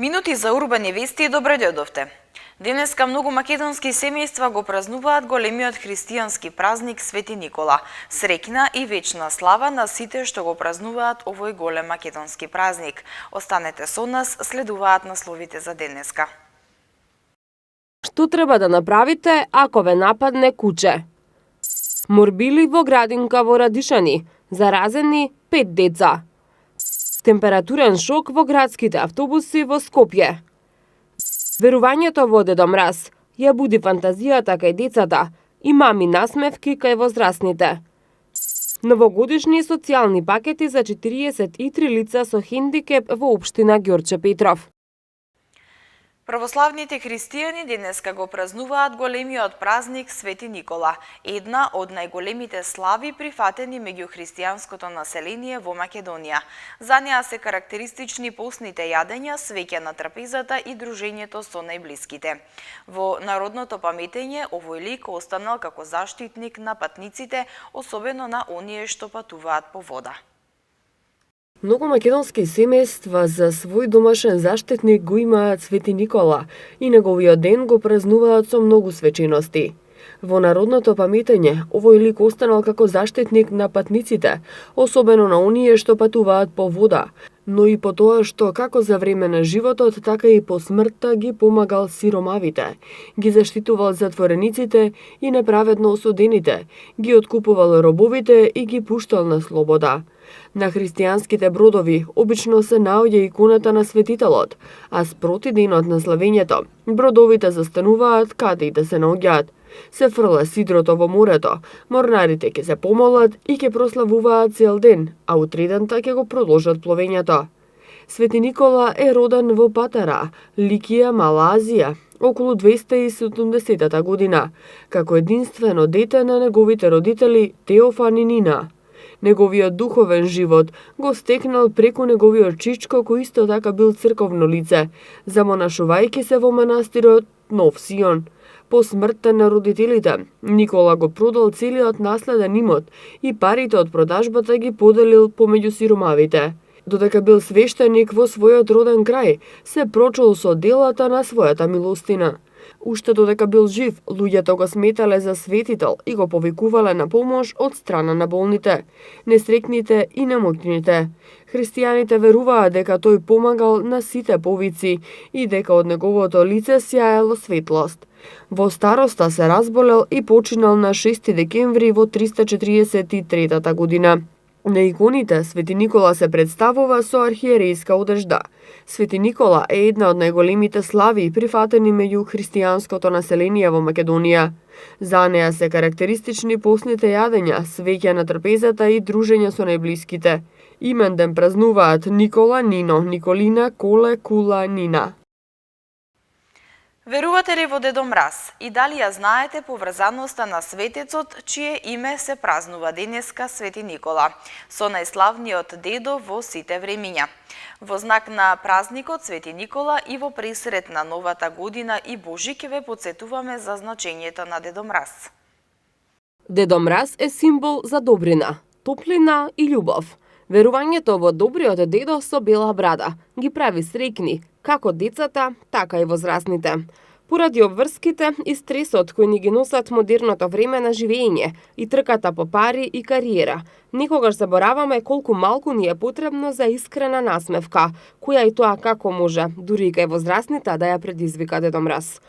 Минути за урбани вести и добре дојдовте. Денеска многу македонски семејства го празнуваат големиот христијански празник Свети Никола. Среќна и вечна слава на сите што го празнуваат овој голем македонски празник. Останете со нас, следуваат насловите за денеска. Што треба да направите ако ве нападне куче? Морбили во градинка во Радишани, заразени 5 деца. Температурен шок во градските автобуси во Скопје. Верувањето во Дедо Мраз ја буди фантазијата кај децата и мами насмевки кај возрастните. Новогодишни социјални пакети за 43 лица со хендикеп во општина Ѓорче Петров. Православните христијани денеска го празнуваат големиот празник Свети Никола, една од најголемите слави прифатени меѓу христијанското население во Македонија. За неа се карактеристични постните јадења, свеќа на трапезата и дружењето со најблиските. Во народното паметење овој лик останал како заштитник на патниците, особено на оние што патуваат по вода. Многу македонски семејства за свој домашен заштитник го имаат Свети Никола и неговиот ден го празнуваат со многу свечености. Во народното паметење, овој лик останал како заштитник на патниците, особено на оние што патуваат по вода, но и по тоа што како за време на животот, така и по смртта ги помагал сиромавите, ги заштитувал затворениците и неправедно осудените, ги откупувал робовите и ги пуштал на слобода. На христијанските бродови обично се наоѓа иконата на светителот, а спроти денот на славењето, бродовите застануваат каде и да се наоѓаат. Се фрла сидрото во морето, морнарите ќе се помолат и ќе прославуваат цел ден, а утредента ќе го продолжат пловењето. Свети Никола е роден во Патара, Ликија, Мала Азија, околу 270 година, како единствено дете на неговите родители Теофан и Нина. Неговиот духовен живот го стекнал преку неговиот чичко кој исто така бил црковно лице, замонашувајќи се во манастирот Нов Сион. По смртта на родителите, Никола го продал целиот наследен имот и парите од продажбата ги поделил помеѓу сиромавите. Додека бил свештеник во својот роден крај, се прочул со делата на својата милостина. Уште додека бил жив, луѓето го сметале за светител и го повикувале на помош од страна на болните, несрекните и немоќните. Христијаните веруваат дека тој помагал на сите повици и дека од неговото лице сјаело светлост. Во староста се разболел и починал на 6 декември во 343 година. На иконите Свети Никола се представува со архиерејска одежда. Свети Никола е една од најголемите слави прифатени меѓу христијанското население во Македонија. За неа се карактеристични постните јадења, свеќа на трпезата и дружење со најблиските. Именден празнуваат Никола, Нино, Николина, Коле, Кула, Нина. Верувате ли во Дедо Мраз? И дали ја знаете поврзаноста на светецот, чие име се празнува денеска Свети Никола, со најславниот дедо во сите времиња? Во знак на празникот Свети Никола и во пресрет на новата година и Божик ве потсетуваме за значењето на Дедо Мраз. Дедо Мраз е символ за добрина, топлина и љубов. Верувањето во добриот дедо со бела брада ги прави среќни, како децата, така и возрастните. Поради обврските и стресот кои ни ги носат модерното време на живење и трката по пари и кариера, никогаш забораваме колку малку ни е потребно за искрена насмевка, која и тоа како може, дури и кај возрастните да ја предизвика Дедо Мраз.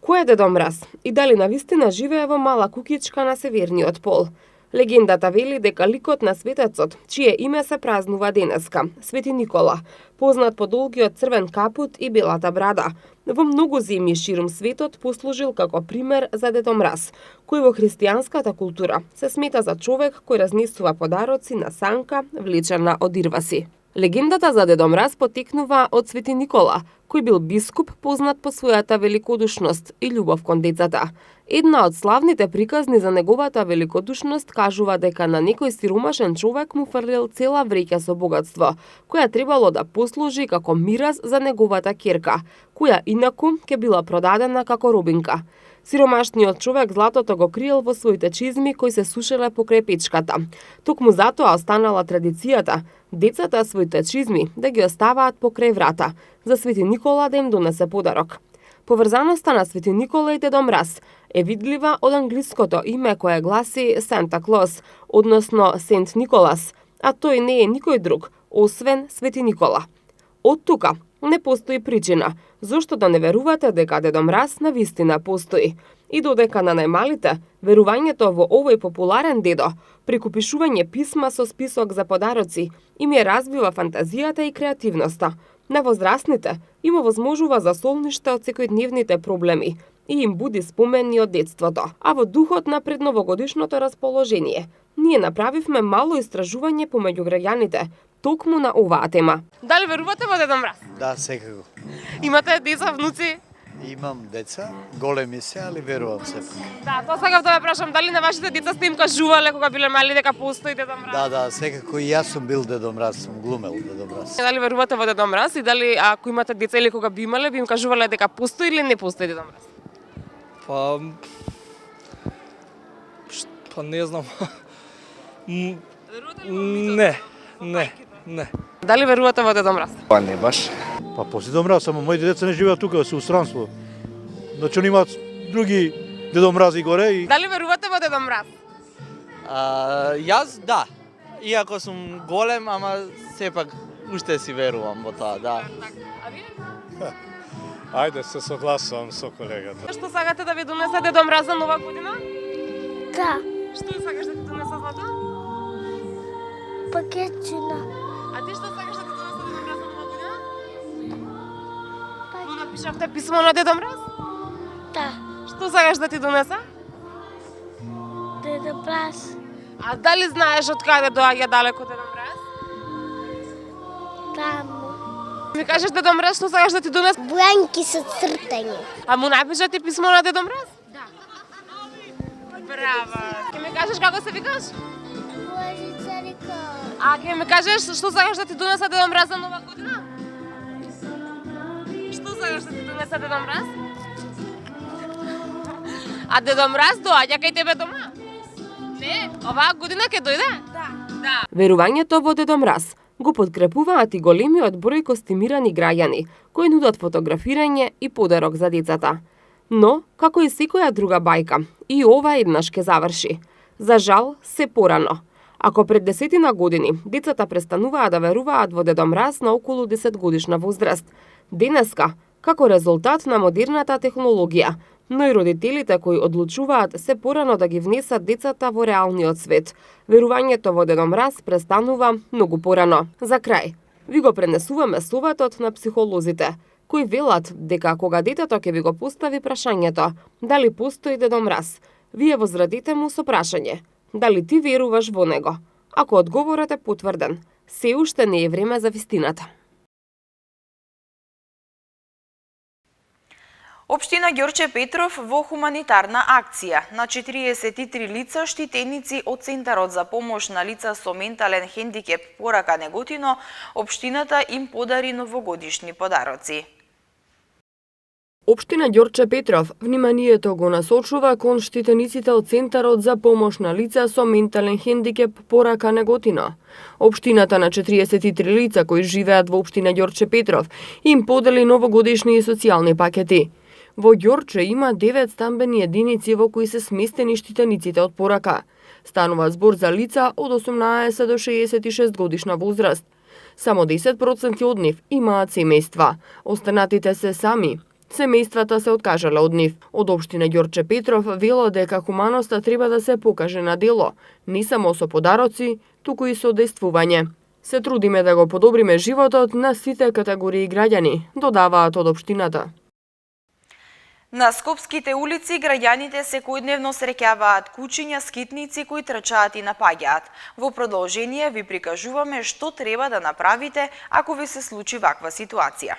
Кој е Дедо Мраз и дали навистина живее во мала кукичка на северниот пол? Легендата вели дека ликот на светецот, чие име се празнува денеска, Свети Никола, познат по долгиот црвен капут и белата брада, во многу земји ширум светот послужил како пример за Дедо Мраз, кој во христијанската култура се смета за човек кој разнесува подароци на санка влечена од ирваси. Легендата за Дедо Мраз потекнува од Свети Никола, кој бил бискуп познат по својата великодушност и љубов кон децата. Една од славните приказни за неговата великодушност кажува дека на некој сиромашен човек му фрлил цела вреќа со богатство, која требало да послужи како мираз за неговата ќерка, која инаку ќе била продадена како робинка. Сиромашниот човек златото го криел во своите чизми кои се сушеле покрај печката. Токму затоа останала традицијата децата своите чизми да ги оставаат покрај врата, за Свети Никола да им донесе подарок. Поврзаноста на Свети Никола и Дедо Мраз е видлива од англиското име кое гласи Санта Клос, односно Сент Николас, а тој не е никој друг, освен Свети Никола. Од тука не постои причина зошто да не верувате дека Дедо Мраз навистина постои и додека на најмалите верувањето во овој популарен дедо преку пишување писма со список за подароци им ја развива фантазијата и креативноста. На возрастните им овозможува за солниште од секојдневните проблеми и им буди спомени од детството. А во духот на предновогодишното расположение, ние направивме мало истражување помеѓу граѓаните токму на оваа тема. Дали верувате во Дедо Мраз? Да, секако. Имате деца, внуци? Имам деца, големи се, али верувам сепак. Да, тоа сакав да ве прашам, дали на вашите деца сте им кажувале кога биле мали дека постои Дедо Мраз? Да, секако и јас сум бил Дедо Мраз, сум глумел Дедо Мраз. Дали верувате во Дедо Мраз и дали ако имате деца или кога би имале, би им кажувале дека постои или не постои Дедо Мраз? Па не знам. Не. Дали верувате во Дедо Мраз? Па не баш. Па после Дедо Мраз, само моите деца не живеат тука, се у странство. Значи они имаат други Дедо Мрази горе и... Дали верувате во Дедо Мраз? Јас да. Иако сум голем, ама сепак уште си верувам во тоа, да. А вие? Ајде, се согласувам со колегата. Што сакате да ви донесе Дедо Мраз за нова година? Да, Што сакаш да ти донесе злато? пакетчина. А ти што сакаш да ти донесе Дедо Мраз за нова година? Му напишавте писмо на Дедо Мраз? Да, Што сакаш да ти донесе? Дедо Мраз. А дали знаеш од каде доаѓа далеко Дедо Мраз? Таму. Ми кажеш Дедо Мраз што сакаш да ти донесе? Бланки со цртање. А му напиша ти писмо на Дедо Мраз? Да. Браво. Ке ми кажеш како се викаш? Лажица Никола. А ке ми кажеш што сакаш да ти донесе Дедо Мраз за нова година? Што сакаш да ти донесе Дедо Мраз? А Дедо Мраз доаѓа кај тебе дома? Не, оваа година ќе дојде? Да. Верувањето во Дедо Мраз го подкрепуваат и големиот број костимирани граѓани кои нудат фотографирање и подарок за децата. Но, како и секоја друга бајка, и ова еднаш ќе заврши. За жал, се порано. Ако пред 10 години децата престануваа да веруваат во Дедо Мраз на околу 10 годишна возраст, денеска, како резултат на модерната технологија, но и родителите кои одлучуваат се порано да ги внесат децата во реалниот свет, верувањето во Дедо Мраз престанува многу порано. За крај, ви го пренесуваме советот на психолозите, кои велат дека кога детето ќе ви го постави прашањето дали постои Дедо Мраз, вие возрадите му со прашање дали ти веруваш во него. Ако одговорот е потврден, се уште не е време за вистината. Општина Ѓорче Петров во хуманитарна акција на 43 лица штитеници од Центарот за помош на лица со ментален хендикеп Порака Неготино, општината им подари новогодишни подароци. Општина Ѓорче Петров вниманието го насочува кон штитениците од Центарот за помош на лица со ментален хендикеп Порака Неготино. Општината на 43 лица кои живеат во општина Ѓорче Петров им подели новогодишни и социјални пакети. Во Ѓорче има 9 стамбени единици во кои се сместени штитениците од Порака. Станува збор за лица од 18 до 66 годишна возраст. Само 10% од нив имаат семејства, останатите се сами. Семејствата се откажале од нив. Од општина Ѓорче Петров вело дека хуманоста треба да се покаже на дело, не само со подароци, туку и со действување. Се трудиме да го подобриме животот на сите категории граѓани, додаваат од општината. На скопските улици граѓаните секојдневно среќаваат кучиња скитници кои трчаат и напаѓаат. Во продолжение ви прикажуваме што треба да направите ако ви се случи ваква ситуација.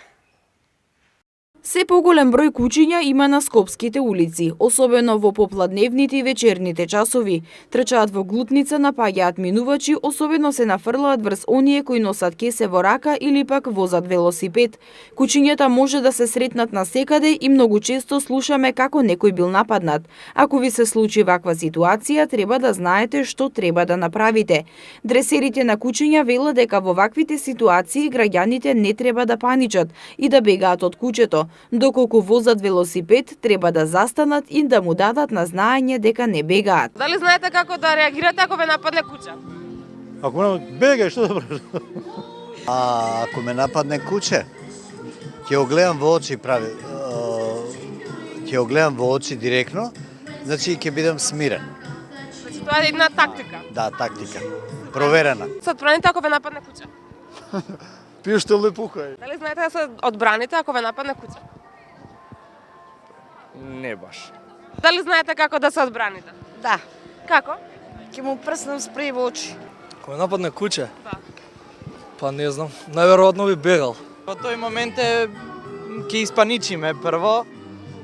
Се поголем број кучиња има на скопските улици, особено во попладневните и вечерните часови. Трчаат во глутница, напаѓаат минувачи, особено се нафрлаат врз оние кои носат кесе во рака или пак возат велосипед. Кучињата може да се сретнат насекаде и многу често слушаме како некој бил нападнат. Ако ви се случи ваква ситуација, треба да знаете што треба да направите. Дресерите на кучиња велат дека во ваквите ситуации граѓаните не треба да паничат и да бегаат од кучето. Доколку возат велосипед, треба да застанат и да му дадат на знаење дека не бегаат. Дали знаете како да реагирате ако ве нападне куча? Ако ме бегај, што да правиш? А ако ме нападне куче, ќе го гледам во очи ќе го гледам во очи директно, значи ќе бидам смирен. Значи тоа е една тактика. Да, тактика. Проверена. Се одбраните ако ве нападне куча? Пиштел не пукај. Дали знаете да се одбраните ако ве нападне куча? Не баш. Дали знаете како да се одбраните? Да, Како? ќе му прснам спреј во очи. Кој нападне куче? Да. Па не знам, најверојатно би бегал. Во тој момент ќе испаничиме прво,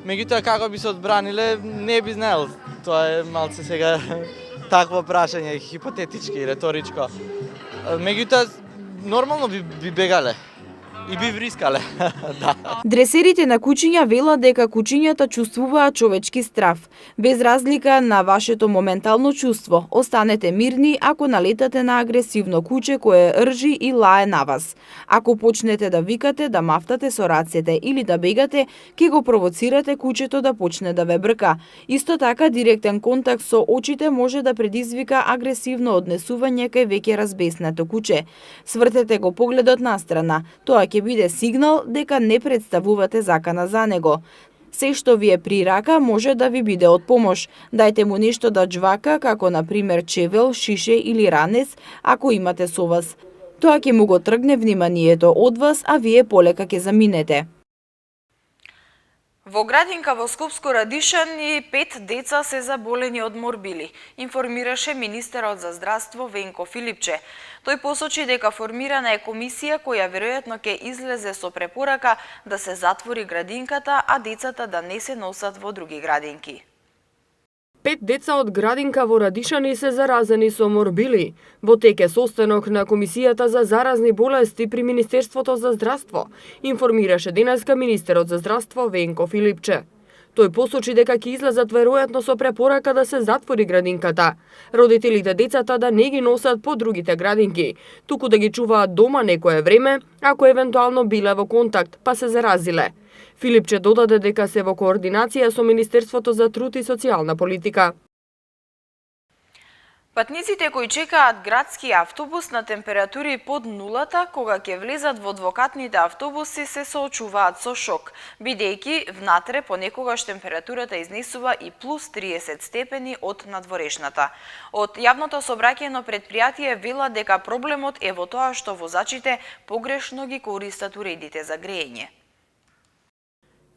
меѓутоа како би се одбраниле, не би знаел. Тоа е малце сега такво прашање, хипотетички, реторичко. Меѓутоа, нормално би бегале и би врискале. Да. Дресерите на кучиња велат дека кучињата чувствуваат човечки страв. Без разлика на вашето моментално чувство, останете мирни ако налетате на агресивно куче кое ржи и лае на вас. Ако почнете да викате, да мафтате со рацете или да бегате, ќе го провоцирате кучето да почне да ве брка. Исто така, директен контакт со очите може да предизвика агресивно однесување кај веќе разбеснато куче. Свртете го погледот настрана. Тоа ќе биде сигнал дека не представувате закана за него. Се што ви е при рака може да ви биде од помош. Дајте му нешто да џвака, како на пример чевел, шише или ранец, ако имате со вас. Тоа ќе му го тргне вниманието од вас, а вие полека ќе заминете. Во градинка во Скопско Радишани 5 деца се заболени од морбили, информираше министерот за здравство Венко Филипче. Тој посочи дека формирана е комисија која веројатно ќе излезе со препорака да се затвори градинката, а децата да не се носат во други градинки. 5 деца од градинка во Радишани се заразени со морбили. Во тек е состанок на Комисијата за заразни болести при Министерството за здравство, информираше денеска министерот за здравство Венко Филипче. Тој посочи дека ќе излезат веројатно со препорака да се затвори градинката. Родителите децата да не ги носат по другите градинки, туку да ги чуваат дома некое време, ако евентуално биле во контакт, па се заразиле. Филипче додаде дека се во координација со Министерството за труд и социјална политика. Патниците кои чекаат градски автобус на температури под нулата, кога ќе влезат во двокатните автобуси, се соочуваат со шок, бидејќи внатре понекогаш температурата изнесува и плюс 30 степени од надворешната. Од јавното сообраќајно предпријатие велат дека проблемот е во тоа што возачите погрешно ги користат уредите за грејење.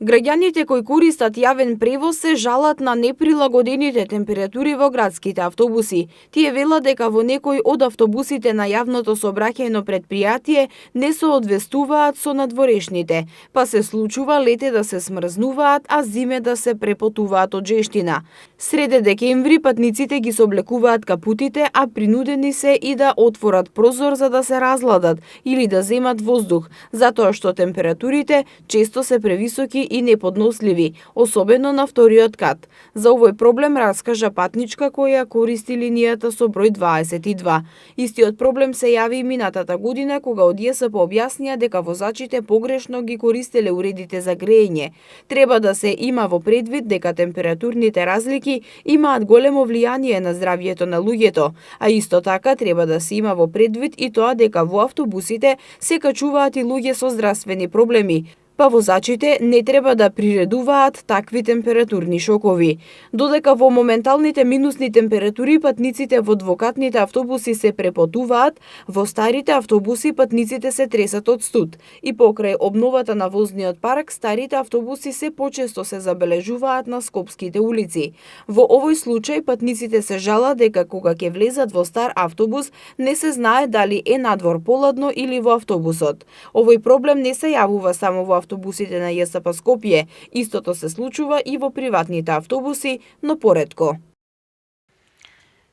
Граѓаните кои користат јавен превоз се жалат на неприлагодените температури во градските автобуси. Тие велат дека во некои од автобусите на јавното сообраќајно предпријатие не се одвестуваат со надворешните, па се случува лете да се смрзнуваат, а зиме да се препотуваат од жештина. Среде декември патниците ги соблекуваат капутите, а принудени се и да отворат прозор за да се разладат или да земат воздух, затоа што температурите често се превисоки и неподносливи, особено на вториот кат. За овој проблем раскажа патничка која користи линијата со број 22. Истиот проблем се јави и минатата година кога од ЈСП објаснија дека возачите погрешно ги користеле уредите за грејење. Треба да се има во предвид дека температурните разлики имаат големо влијание на здравјето на луѓето, а исто така треба да се има во предвид и тоа дека во автобусите се качуваат и луѓе со здравствени проблеми, па возачите не треба да приредуваат такви температурни шокови. Додека во моменталните минусни температури патниците во двокатните автобуси се препотуваат, во старите автобуси патниците се тресат од студ. И покрај обновата на возниот парк, старите автобуси се почесто се забележуваат на скопските улици. Во овој случај патниците се жалат дека кога ќе влезат во стар автобус, не се знае дали е надвор поладно или во автобусот. Овој проблем не се јавува само во автобусот, автобусите на ЈСП Скопје. Истото се случува и во приватните автобуси, но поретко.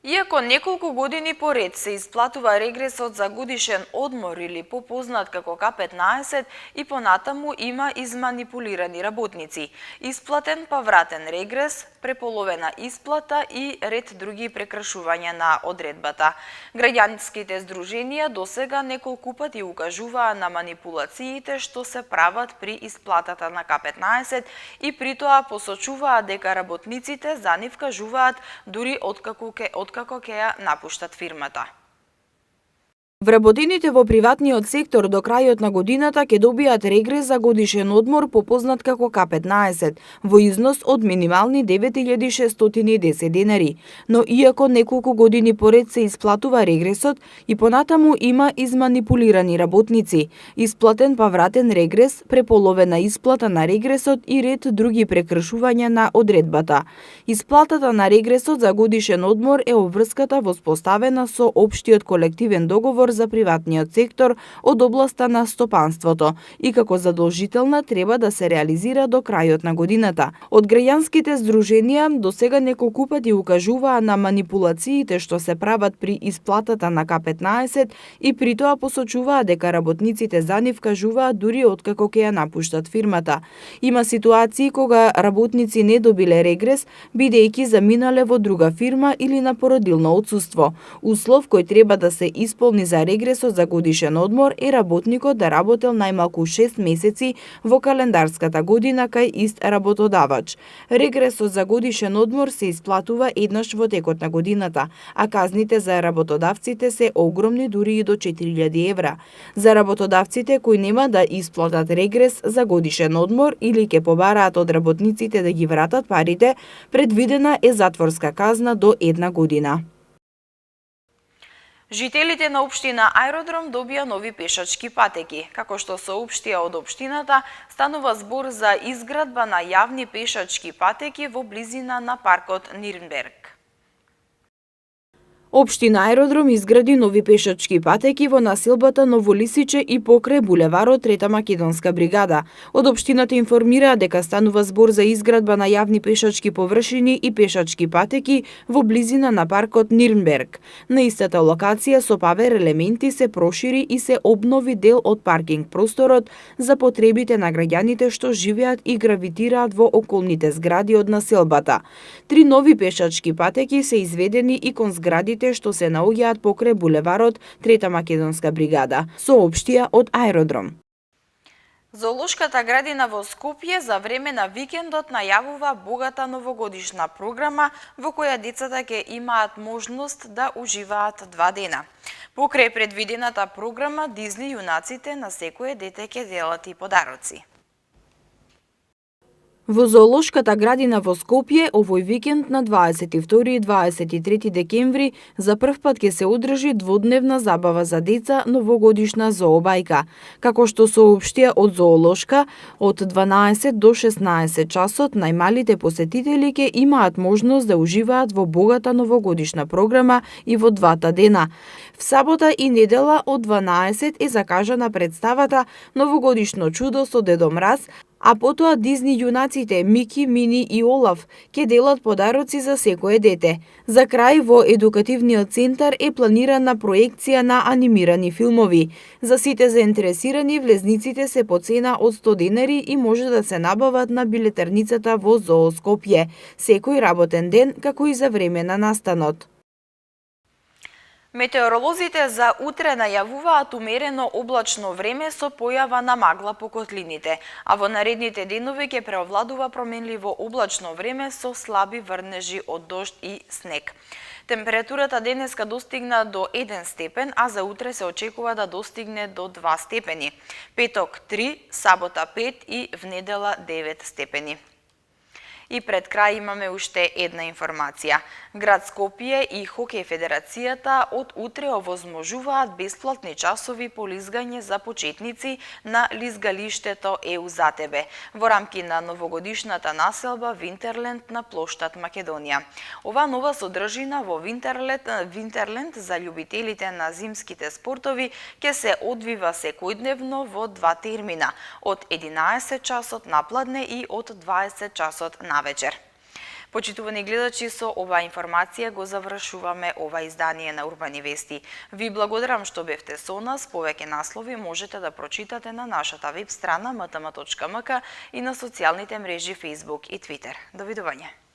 Иако неколку години поред се исплатува регресот за годишен одмор или попознат како К15 и понатаму има изманипулирани работници, исплатен па вратен регрес, преполовена исплата и ред други прекршувања на одредбата. Граѓанските здруженија досега неколку пати укажуваа на манипулациите што се прават при исплатата на К15 и притоа посочуваа дека работниците за нив кажуваат дури откако ќе ја напуштат фирмата. Вработените во приватниот сектор до крајот на годината ќе добијат регрес за годишен одмор попознат како К15 во износ од минимални 9610 денари, но иако неколку години поред се исплатува регресот и понатаму има изманипулирани работници, исплатен па вратен регрес, преполовена исплата на регресот и ред други прекршувања на одредбата. Исплатата на регресот за годишен одмор е обврската воспоставена со општиот колективен договор за приватниот сектор од областа на стопанството и како задолжителна треба да се реализира до крајот на годината. Од граѓанските здруженија досега неколку пати укажуваа на манипулациите што се прават при исплатата на К15 и притоа посочуваа дека работниците за нив кажуваат дури откако ќе ја напуштат фирмата. Има ситуации кога работници не добиле регрес бидејќи заминале во друга фирма или на породилно отсуство. Услов кој треба да се исполни за регресот за годишен одмор е работникот да работел најмалку 6 месеци во календарската година кај ист работодавач. Регресот за годишен одмор се исплатува еднаш во текот на годината, а казните за работодавците се огромни, дури и до 4000 евра. За работодавците кои нема да исплатат регрес за годишен одмор или ќе побараат од работниците да ги вратат парите, предвидена е затворска казна до 1 година. Жителите на општина Аеродром добија нови пешачки патеки. Како што соопштија од општината, станува збор за изградба на јавни пешачки патеки во близина на паркот Нирнберг. Општина Аеродром изгради нови пешачки патеки во населбата Новолисиче и покрај булеварот Трета македонска бригада. Од општината информираа дека станува збор за изградба на јавни пешачки површини и пешачки патеки во близина на паркот Нирнберг. На истата локација со павер елементи се прошири и се обнови дел од паркинг просторот за потребите на граѓаните што живеат и гравитираат во околните згради од населбата. 3 нови пешачки патеки се изведени и кон зградите што се наоѓаат покрај булеварот Трета македонска бригада, соопштија од Аеродром. Зоолошката градина во Скопје за време на викендот најавува богата новогодишна програма во која децата ќе имаат можност да уживаат 2 дена. Покрај предвидената програма, Дизни јунаците на секое дете ќе делат и подароци. Во Зоолошката градина во Скопје овој викенд на 22 и 23 декември за прв пат ќе се одржи дводневна забава за деца новогодишна зообајка. Како што соопштија од Зоолошка, од 12 до 16 часот најмалите посетители ќе имаат можност да уживаат во богата новогодишна програма и во 2 дена. В сабота и недела од 12 е закажана представата Новогодишно чудо со Дедо Мраз, а потоа Дизни јунаците Мики, Мини и Олаф ќе делат подароци за секое дете. За крај во едукативниот центар е планирана проекција на анимирани филмови. За сите заинтересирани влезниците се по цена од 100 денари и може да се набават на билетарницата во Зоо Скопје, секој работен ден како и за време на настанот. Метеоролозите за утре најавуваат умерено облачно време со појава на магла по котлините, а во наредните денови ќе преовладува променливо облачно време со слаби врнежи од дожд и снег. Температурата денеска достигна до 1 степен, а за утре се очекува да достигне до 2 степени. Петок 3, сабота 5 и внедела 9 степени. И пред крај имаме уште една информација. Град Скопје и Хокеј Федерацијата од утре овозможуваат бесплатни часови по лизгање за почетници на лизгалиштето ЕУ за тебе во рамки на новогодишната населба Винтерленд на плоштад Македонија. Ова нова содржина во Винтерленд за љубителите на зимските спортови ќе се одвива секојдневно во два термина, од 11 часот напладне и од 20 часот навечер. Почитувани гледачи, со оваа информација го завршуваме ова издание на Урбани вести. Ви благодарам што бевте со нас. Повеќе наслови можете да прочитате на нашата веб страна mtm.mk и на социјалните мрежи Facebook и Twitter. Довидување.